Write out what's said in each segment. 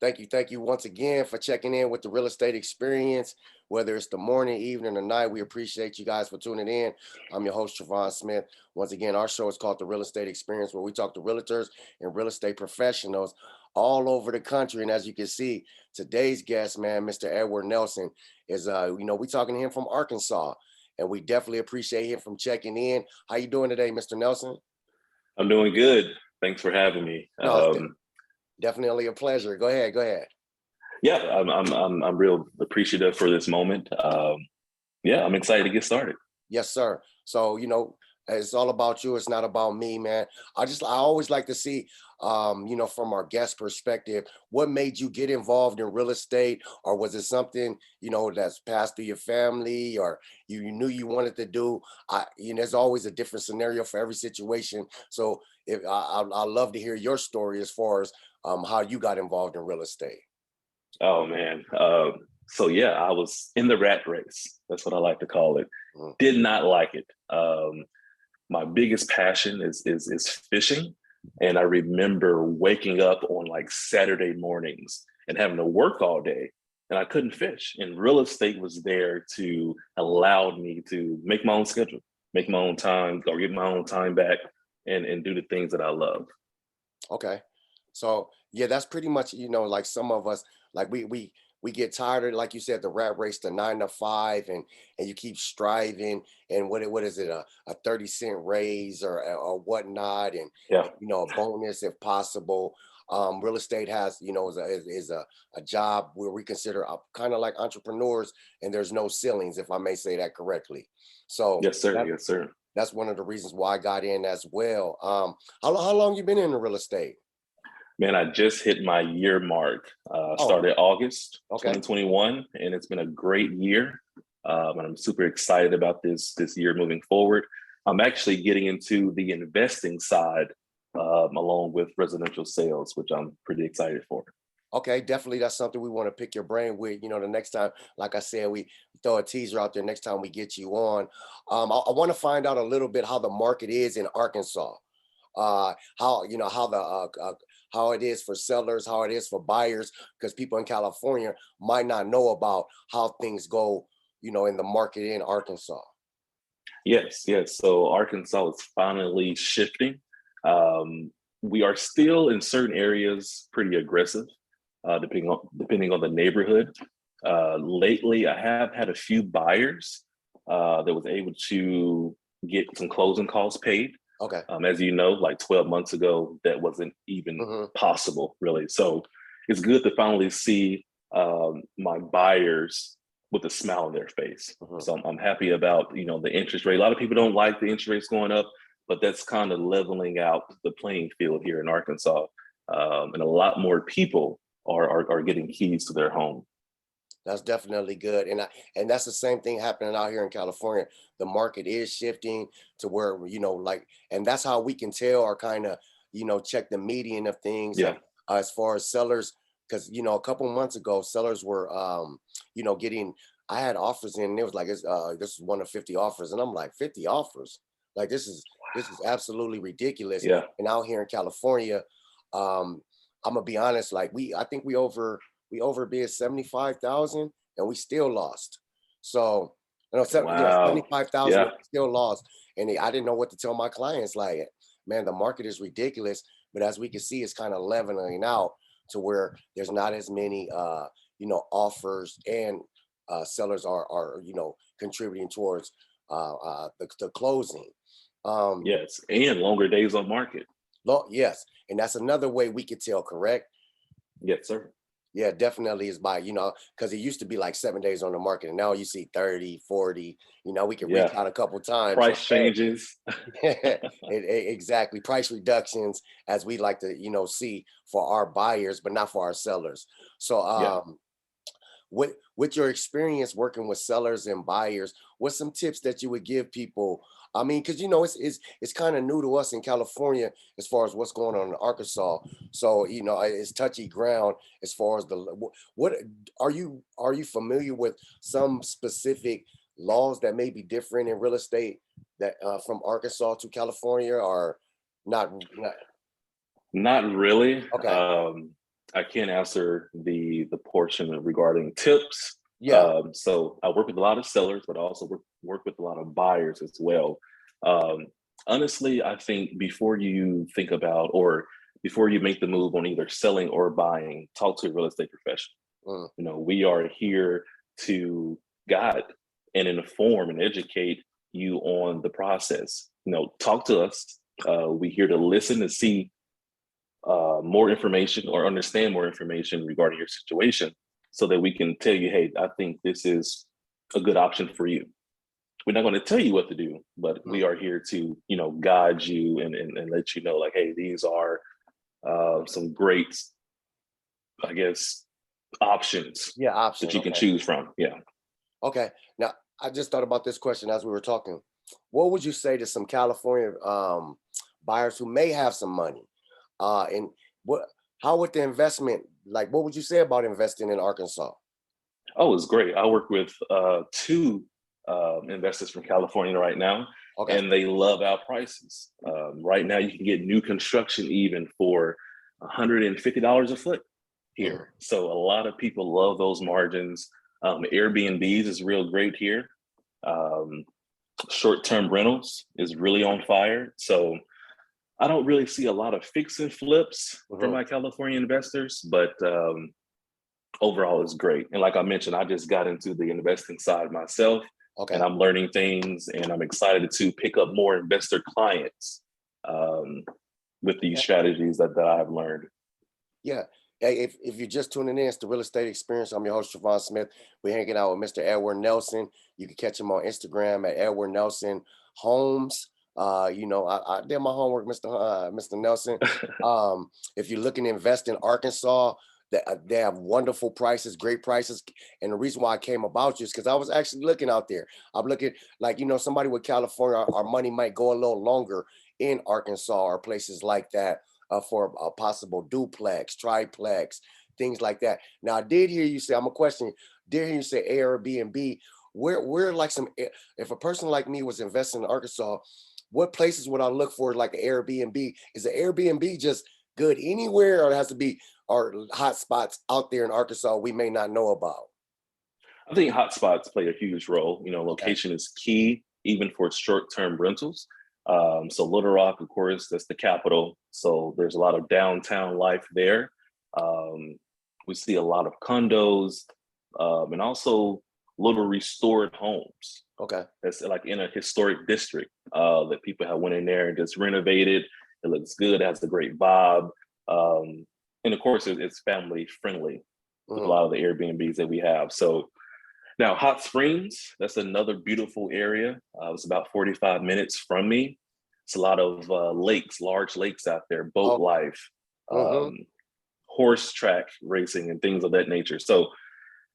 Thank you once again for checking in with the real estate experience, whether it's the morning, evening, or night. We appreciate you guys for tuning in. I'm your host, Travon Smith. Once again, our show is called The Real Estate Experience, where we talk to realtors and real estate professionals all over the country. And as you can see, today's guest, man, Mr. Edward Nelson, is we talking to him from Arkansas, and we definitely appreciate him from checking in. How you doing today, Mr. Nelson? I'm doing good. Thanks for having me. No, definitely a pleasure. Go ahead. Yeah, I'm real appreciative for this moment. Yeah, I'm excited to get started. Yes, sir. So, it's all about you. It's not about me, man. I always like to see, from our guest perspective, what made you get involved in real estate, or was it something, that's passed through your family, or you knew you wanted to do? There's always a different scenario for every situation. So if I love to hear your story as far as how you got involved in real estate. Oh man. So yeah, I was in the rat race. That's what I like to call it. Mm. Did not like it. My biggest passion is fishing. And I remember waking up on like Saturday mornings and having to work all day, and I couldn't fish. And real estate was there to allow me to make my own schedule, make my own time, or get my own time back and do the things that I love. Okay. So yeah, that's pretty much, like some of us, like we get tired of, like you said, the rat race, the 9 to 5, and you keep striving, and what is it, a 30-cent raise or whatnot, and Yeah. a bonus if possible. Real estate has, is a job where we consider kind of like entrepreneurs, and there's no ceilings, if I may say that correctly. So Yes, sir. Yes, sir. that's one of the reasons why I got in as well. How long you been in the real estate? Man, I just hit my year mark. Oh, Started August okay. 2021, and it's been a great year. And I'm super excited about this year moving forward. I'm actually getting into the investing side along with residential sales, which I'm pretty excited for. Okay, definitely that's something we want to pick your brain with. The next time, like I said, we throw a teaser out there next time we get you on. I want to find out a little bit how the market is in Arkansas. How it is for sellers, how it is for buyers, because people in California might not know about how things go, in the market in Arkansas. Yes, yes. So Arkansas is finally shifting. We are still in certain areas pretty aggressive, depending on the neighborhood. Lately, I have had a few buyers that was able to get some closing costs paid. Okay. As you know, like 12 months ago, that wasn't even possible, really. So it's good to finally see my buyers with a smile on their face. So I'm happy about, the interest rate. A lot of people don't like the interest rates going up, but that's kind of leveling out the playing field here in Arkansas. And a lot more people are getting keys to their home. That's definitely good. And that's the same thing happening out here in California. The market is shifting to where, and that's how we can tell, or kind of, check the median of things. Yeah. As far as sellers, because, a couple months ago, sellers were, I had offers in, and it was like, this is one of 50 offers. And I'm like, 50 offers? Like, this is absolutely ridiculous. Yeah. And out here in California, I'm gonna be honest, like I think we overbid 75,000, and we still lost. So, Wow. 75,000, Yeah. still lost. And I didn't know what to tell my clients. Like, man, the market is ridiculous. But as we can see, it's kind of leveling out to where there's not as many, offers, and sellers are contributing towards the closing. Yes. And longer days on market. Yes. And that's another way we could tell, correct? Yes, sir. Yeah, definitely is by, because it used to be like 7 days on the market, and now you see 30, 40, we can reach out a couple times. Price changes. Exactly. Price reductions, as we like to, see for our buyers, but not for our sellers. So with your experience working with sellers and buyers, what's some tips that you would give people? I mean, because it's kind of new to us in California as far as what's going on in Arkansas. So it's touchy ground as far as what are you familiar with some specific laws that may be different in real estate that from Arkansas to California, or not? Not really. Okay. I can't answer the portion regarding tips. Yeah. So I work with a lot of sellers, but I also work with a lot of buyers as well. Um, Honestly, I think before you think about or before you make the move on either selling or buying, talk to a real estate professional. Mm, You know, we are here to guide and inform and educate you on the process. You know, talk to us. We're here to listen to see more information or understand more information regarding your situation so that we can tell you, hey, I think this is a good option for you. We're not going to tell you what to do, but mm. we are here to, you know, guide you and let you know, like, hey, these are some great, I guess, options Yeah, that options. you can Okay. choose from. Yeah. Okay. Now, I just thought about this question as we were talking. What would you say to some California buyers who may have some money? And what how would the investment like what would you say about investing in Arkansas? Oh, it's great. I work with two investors from California right now, Okay. and they love our prices. Right now, you can get new construction even for $150 a foot Mhm. here. So a lot of people love those margins. Airbnbs is real great here. Um, Short-term rentals is really on fire. So I don't really see a lot of fix and flips for Mhm. my California investors, but overall is great. And like I mentioned, I just got into the investing side myself and Okay. I'm learning things and I'm excited to pick up more investor clients um, with these Yeah. strategies that I have learned. Yeah. Hey, if you're just tuning in, it's the Real Estate Experience. I'm your host, Travon Smith. We're hanging out with Mr. Edward Nelson. You can catch him on Instagram at Edward Nelson Homes. I did my homework, Mr. Nelson. If you're looking to invest in Arkansas, they have wonderful prices, great prices. And the reason why I came about you is because I was actually looking out there. I'm looking like, somebody with California, our money might go a little longer in Arkansas or places like that for a possible duplex, triplex, things like that. Now, I did hear you say, I'm a question, did hear you say Airbnb. Where like if a person like me was investing in Arkansas, what places would I look for like an Airbnb? Is an Airbnb just good anywhere or it has to be or hot spots out there in Arkansas we may not know about? I think hotspots play a huge role. You know, Okay. location is key, even for short-term rentals. So Little Rock, of course, that's the capital. So there's a lot of downtown life there. Um, we see a lot of condos and also little restored homes. Okay. That's like in a historic district that people have went in there and just renovated. It looks good, it has a great vibe. Um, and of course, it's family friendly with a Mhm. lot of the Airbnbs that we have. So now, Hot Springs, that's another beautiful area. It's about 45 minutes from me. It's a lot of lakes, large lakes out there, boat Oh, life, mhm. um, horse track racing, and things of that nature. So,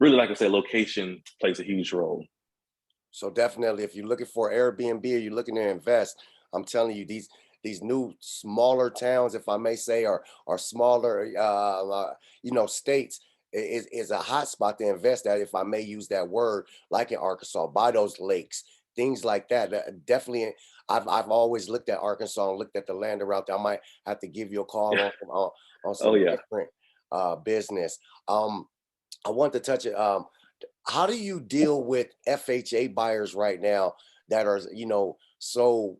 really, like I said, location plays a huge role. So definitely, if you're looking for Airbnb or you're looking to invest, I'm telling you, these new smaller towns, if I may say, or smaller, states is a hot spot to invest at, if I may use that word, like in Arkansas, by those lakes, things like that. Definitely, I've always looked at Arkansas and looked at the land around there. I might have to give you a call on Oh, some yeah. different business. I want to touch it. How do you deal with FHA buyers right now that are, so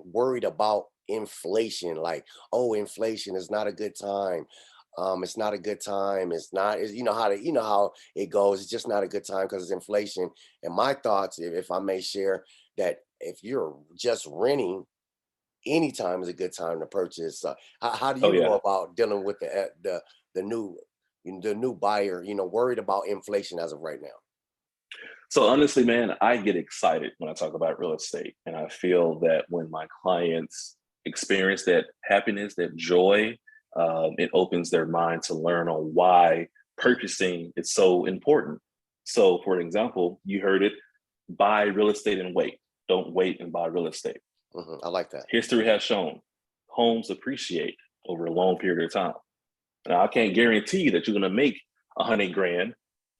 worried about inflation? Like, oh, inflation is not a good time. It's not a good time. It's not, you know how it goes. It's just not a good time because it's inflation. And my thoughts, if I may share, that if you're just renting, any time is a good time to purchase. How do Oh, you go yeah. about dealing with the new the new buyer, worried about inflation as of right now? So, honestly, man, I get excited when I talk about real estate. And I feel that when my clients experience that happiness, that joy, it opens their mind to learn on why purchasing is so important. So, for example, you heard it, buy real estate and wait. Don't wait and buy real estate. I like that. History has shown homes appreciate over a long period of time. Now, I can't guarantee that you're going to make 100 grand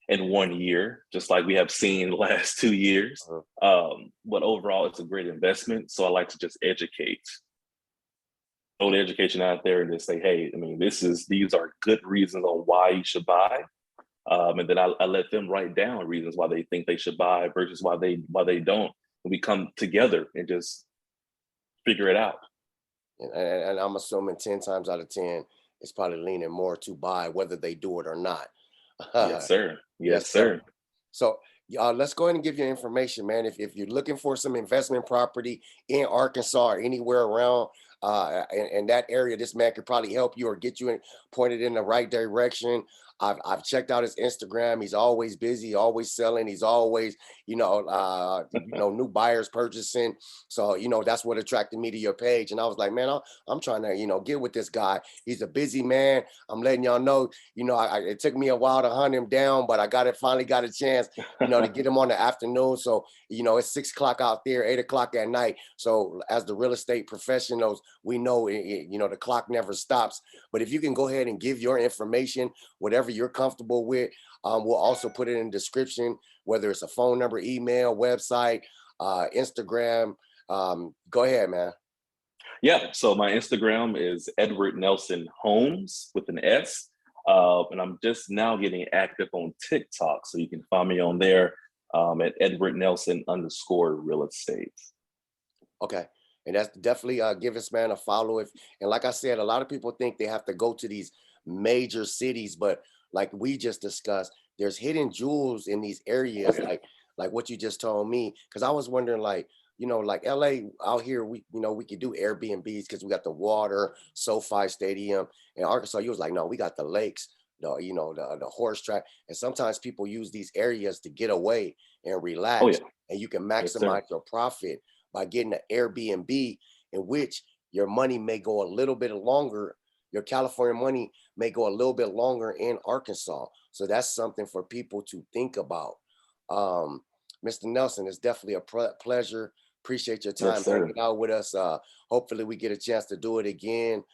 in 1 year, just like we have seen the last 2 years. Mhm. But overall, it's a great investment. So I like to just educate throw the education out there and just say, hey, I mean, these are good reasons on why you should buy. And then I let them write down reasons why they think they should buy versus why they don't. And we come together and just figure it out. And I'm assuming 10 times out of 10, it's probably leaning more to buy, whether they do it or not. Yes, sir. Yes, Yes, sir. sir. So let's go ahead and give you information, man. If you're looking for some investment property in Arkansas or anywhere around in that area, this man could probably help you or get you pointed in the right direction. I've checked out his Instagram. He's always busy, always selling. He's always, new buyers purchasing. So, that's what attracted me to your page. And I was like, man, I'm trying to, get with this guy. He's a busy man. I'm letting y'all know, it took me a while to hunt him down, but finally got a chance, to get him on the afternoon. So, it's 6 o'clock out there, 8 o'clock at night. So as the real estate professionals, we know, the clock never stops. But if you can go ahead and give your information, whatever you're comfortable with, we'll also put it in the description, whether it's a phone number, email, website, Instagram. Go ahead, man. Yeah. So my Instagram is Edward Nelson Homes with an S. And I'm just now getting active on TikTok. So you can find me on there at Edward Nelson _real estate. Okay. And that's definitely give this man a follow. And like I said, a lot of people think they have to go to these major cities, but like we just discussed, there's hidden jewels in these areas, like what you just told me. Because I was wondering, like LA out here, we could do Airbnbs because we got the water, SoFi Stadium. In Arkansas, you was like, no, we got the lakes, the horse track. And sometimes people use these areas to get away and Oh relax, yeah. and you can Yes, sir. maximize your profit by getting an Airbnb in which your money may go a little bit longer. Your California money may go a little bit longer in Arkansas. So that's something for people to think about. Mr. Nelson, it's definitely a pleasure. Appreciate your Yes, time sir. hanging out with us. Hopefully we get a chance to do it again.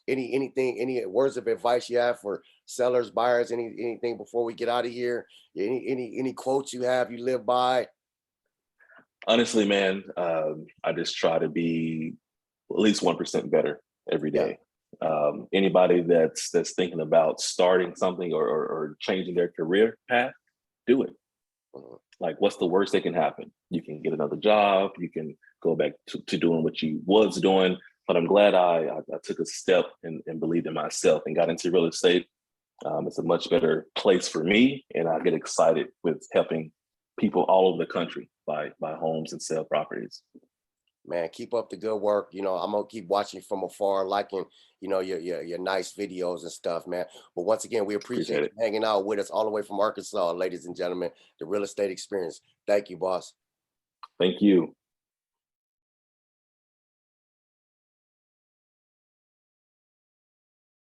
Any words of advice you have for sellers, buyers, anything before we get out of here? Any quotes you have you live by? Honestly, man, I just try to be at least 1% better every Yeah. day. Anybody that's thinking about starting something or changing their career path, do it. Mhm. Like, what's the worst that can happen? You can get another job. You can go back to doing what you was doing. But I'm glad I took a step and believed in myself and got into real estate. It's a much better place for me, and I get excited with helping people all over the country buy homes and sell properties. Man, keep up the good work. I'm gonna keep watching from afar, liking, your nice videos and stuff, man. But once again, we appreciate Appreciate you it. hanging out with us all the way from Arkansas, ladies and gentlemen, the real estate experience. Thank you, boss. Thank you.